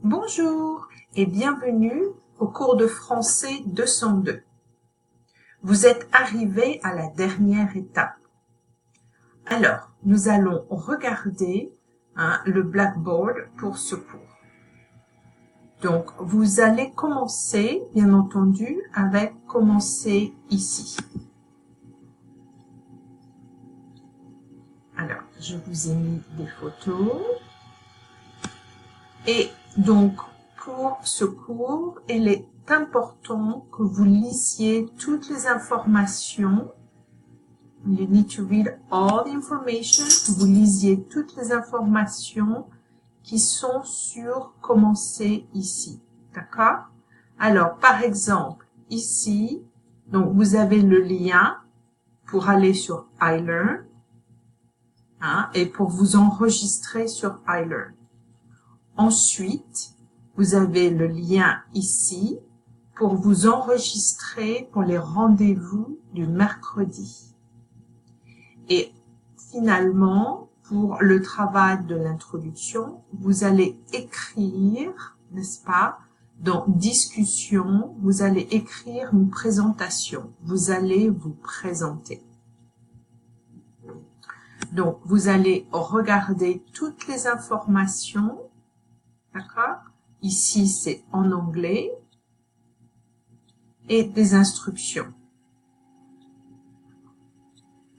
Bonjour et bienvenue au cours de français 202. Vous êtes arrivé à la dernière étape. Alors, nous allons regarder le Blackboard pour ce cours. Donc, vous allez commencer, bien entendu, avec commencer ici. Alors, je vous ai mis des photos. Et donc, pour ce cours, il est important que vous lisiez toutes les informations. You need to read all the information. Vous lisiez toutes les informations qui sont sur commencer ici. D'accord? Alors, par exemple, ici, donc vous avez le lien pour aller sur iLearn et pour vous enregistrer sur iLearn. Ensuite, vous avez le lien ici pour vous enregistrer pour les rendez-vous du mercredi. Et finalement, pour le travail de l'introduction, vous allez écrire, n'est-ce pas, dans discussion, vous allez écrire une présentation. Vous allez vous présenter. Donc, vous allez regarder toutes les informations. D'accord? Ici, c'est en anglais et des instructions.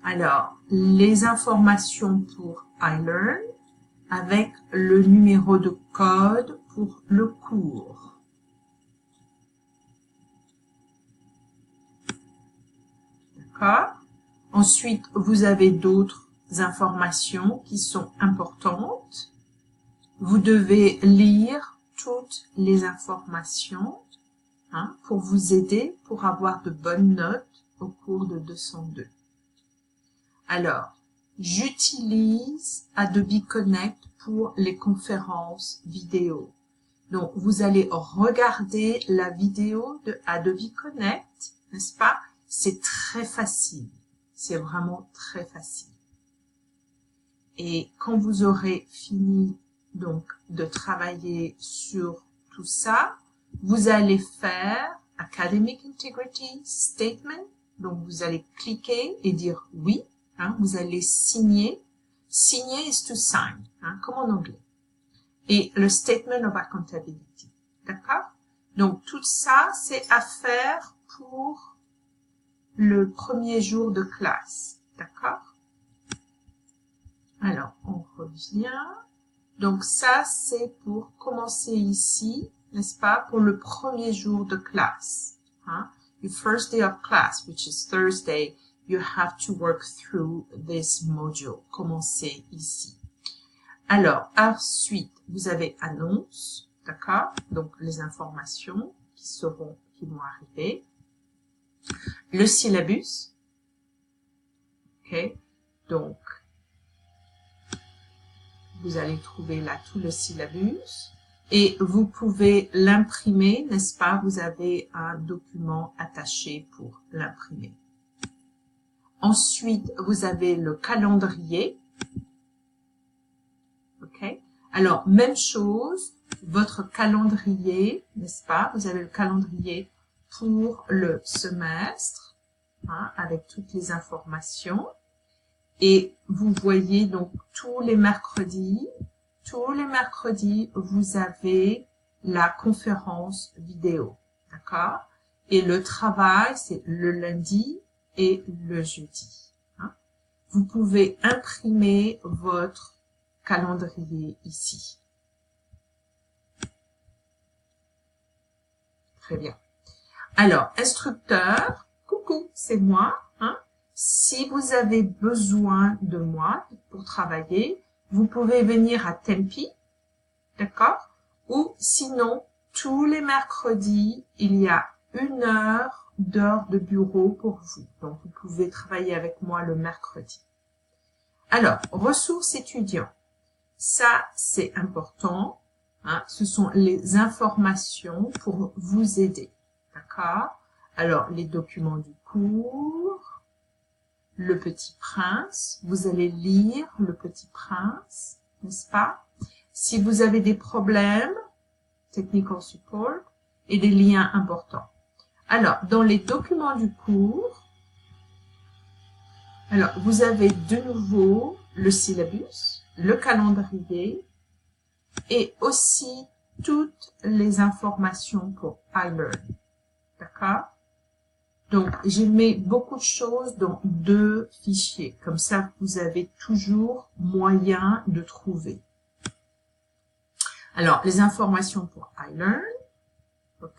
Alors, les informations pour iLearn avec le numéro de code pour le cours. D'accord? Ensuite, vous avez d'autres informations qui sont importantes. Vous devez lire toutes les informations pour vous aider pour avoir de bonnes notes au cours de 202. Alors, j'utilise Adobe Connect pour les conférences vidéo. Donc, vous allez regarder la vidéo de Adobe Connect, n'est-ce pas? C'est très facile. C'est vraiment très facile. Et quand vous aurez fini donc de travailler sur tout ça, vous allez faire Academic Integrity Statement. Donc, vous allez cliquer et dire oui. Vous allez signer. Signer is to sign, comme en anglais. Et le Statement of Accountability. D'accord? Donc, tout ça, c'est à faire pour le premier jour de classe. D'accord? Alors, on revient. Donc, ça, c'est pour commencer ici, n'est-ce pas, pour le premier jour de classe. Your first day of class, which is Thursday, you have to work through this module. Commencez ici. Alors, ensuite, vous avez annonce, d'accord? Donc, les informations qui vont arriver. Le syllabus. OK? Donc, vous allez trouver là tout le syllabus et vous pouvez l'imprimer, n'est-ce pas? Vous avez un document attaché pour l'imprimer. Ensuite, vous avez le calendrier. OK? Alors, même chose, votre calendrier, n'est-ce pas? Vous avez le calendrier pour le semestre, avec toutes les informations. Et vous voyez donc tous les mercredis, vous avez la conférence vidéo, d'accord? Et le travail, c'est le lundi et le jeudi. Vous pouvez imprimer votre calendrier ici. Très bien. Alors, instructeur, coucou, c'est moi. Si vous avez besoin de moi pour travailler, vous pouvez venir à Tempe, d'accord? Ou sinon, tous les mercredis, il y a 1 d'heure de bureau pour vous. Donc, vous pouvez travailler avec moi le mercredi. Alors, ressources étudiants. Ça, c'est important. Ce sont les informations pour vous aider, d'accord? Alors, les documents du cours. Le Petit Prince, vous allez lire Le Petit Prince, n'est-ce pas? Si vous avez des problèmes, technical support et des liens importants. Alors, dans les documents du cours, alors, vous avez de nouveau le syllabus, le calendrier et aussi toutes les informations pour iLearn. D'accord? Donc, j'ai mis beaucoup de choses dans 2 fichiers. Comme ça, vous avez toujours moyen de trouver. Alors, les informations pour iLearn. OK?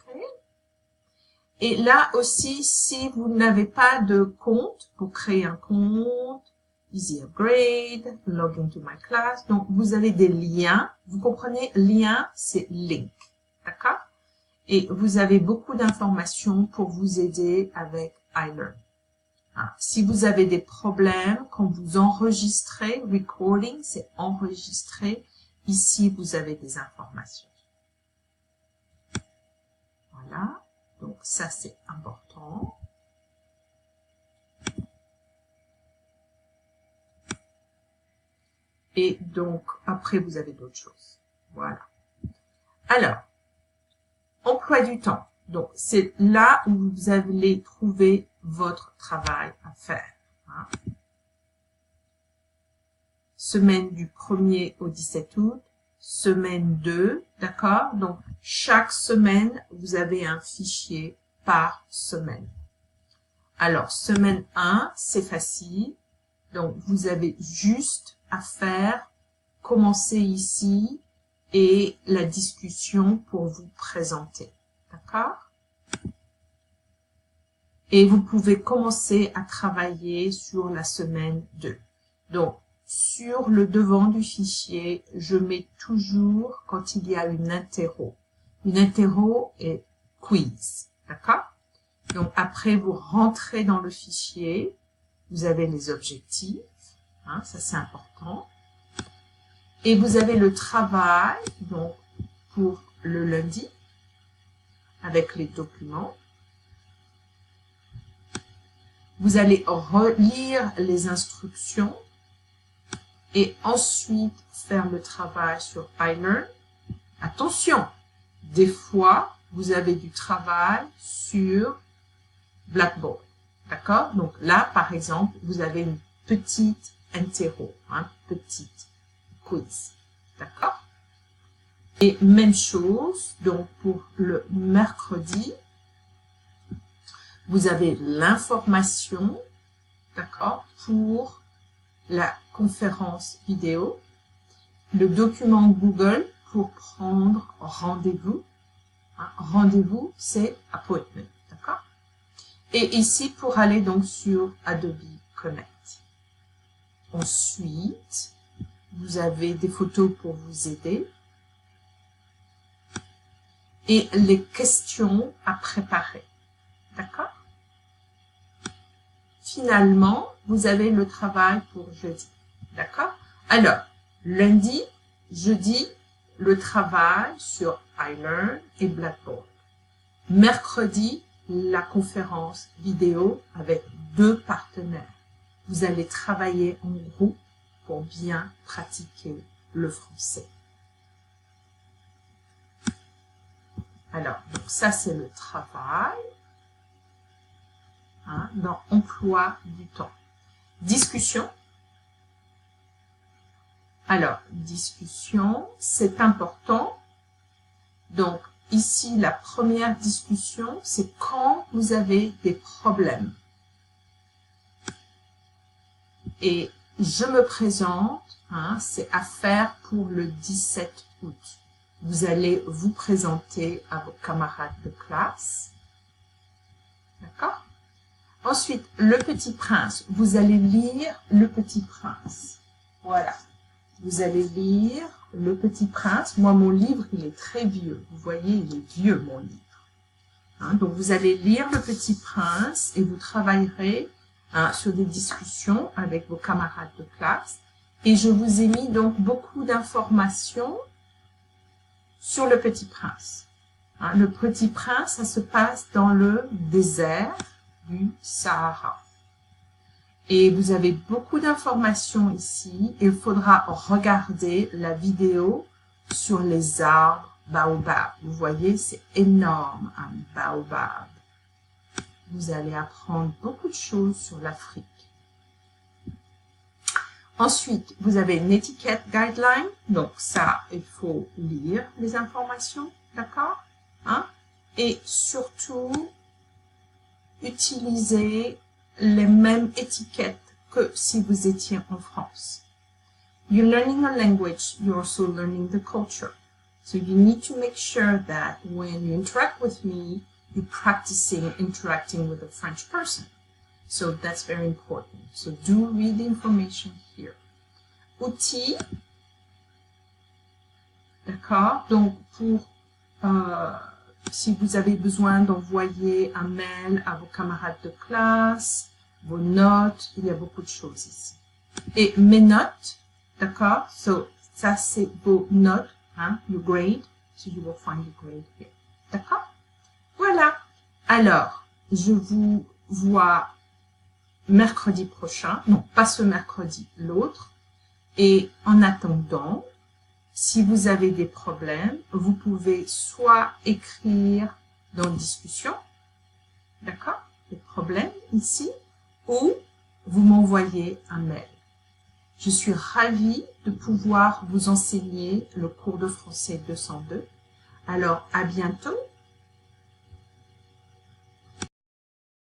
Et là aussi, si vous n'avez pas de compte, pour créer un compte, Easy Upgrade, Log into my class. Donc, vous avez des liens. Vous comprenez, lien, c'est link. D'accord? Et vous avez beaucoup d'informations pour vous aider avec iLearn. Si vous avez des problèmes, quand vous enregistrez, recording, c'est enregistrer. Ici, vous avez des informations. Voilà. Donc, ça, c'est important. Et donc, après, vous avez d'autres choses. Voilà. Alors, emploi du temps. Donc, c'est là où vous allez trouver votre travail à faire. Semaine du 1er au 17 août, semaine 2, d'accord? Donc, chaque semaine, vous avez un fichier par semaine. Alors, semaine 1, c'est facile. Donc, vous avez juste à faire, commencer ici et la discussion pour vous présenter. D'accord? Et vous pouvez commencer à travailler sur la semaine 2. Donc, sur le devant du fichier, je mets toujours quand il y a une interro. Une interro est quiz. D'accord? Donc, après, vous rentrez dans le fichier. Vous avez les objectifs. Ça, c'est important. Et vous avez le travail, donc, pour le lundi, avec les documents. Vous allez relire les instructions et ensuite faire le travail sur iLearn. Attention, des fois, vous avez du travail sur Blackboard. D'accord? Donc là, par exemple, vous avez une petite interro, petite quiz. D'accord? Et même chose, donc pour le mercredi, vous avez l'information, d'accord, pour la conférence vidéo, le document Google pour prendre rendez-vous. Rendez-vous, c'est appointment, d'accord? Et ici, pour aller donc sur Adobe Connect. Ensuite, vous avez des photos pour vous aider et les questions à préparer, d'accord? Finalement, vous avez le travail pour jeudi, d'accord? Alors, lundi, jeudi, le travail sur iLearn et Blackboard. Mercredi, la conférence vidéo avec 2 partenaires. Vous allez travailler en groupe pour bien pratiquer le français. Alors, donc ça, c'est le travail dans emploi du temps. Discussion. Alors, discussion, c'est important. Donc, ici, la première discussion, c'est quand vous avez des problèmes. Et je me présente, c'est à faire pour le 17 août. Vous allez vous présenter à vos camarades de classe. D'accord? Ensuite, le Petit Prince. Vous allez lire le Petit Prince. Voilà. Vous allez lire le Petit Prince. Moi, mon livre, il est très vieux. Vous voyez, il est vieux, mon livre. Donc, vous allez lire le Petit Prince et vous travaillerez sur des discussions avec vos camarades de classe. Et je vous ai mis donc beaucoup d'informations sur le Petit Prince. Le Petit Prince, ça se passe dans le désert du Sahara. Et vous avez beaucoup d'informations ici. Il faudra regarder la vidéo sur les arbres baobab. Vous voyez, c'est énorme, un baobab. Vous allez apprendre beaucoup de choses sur l'Afrique. Ensuite, vous avez une étiquette guideline. Donc ça, il faut lire les informations, d'accord? Hein? Et surtout, utiliser les mêmes étiquettes que si vous étiez en France. You're learning a language, you're also learning the culture. So you need to make sure that when you interact with me, you're practicing interacting with a French person. So that's very important. So do read the information here. Outils. D'accord? Donc, pour, si vous avez besoin d'envoyer un mail à vos camarades de classe, vos notes, il y a beaucoup de choses ici. Et mes notes, d'accord? So, ça c'est vos notes, hein? Your grade. So you will find your grade here. D'accord? Voilà. Alors, je vous vois mercredi prochain. Non, pas ce mercredi, l'autre. Et en attendant, si vous avez des problèmes, vous pouvez soit écrire dans discussion, d'accord, les problèmes ici, ou vous m'envoyez un mail. Je suis ravie de pouvoir vous enseigner le cours de français 202. Alors, à bientôt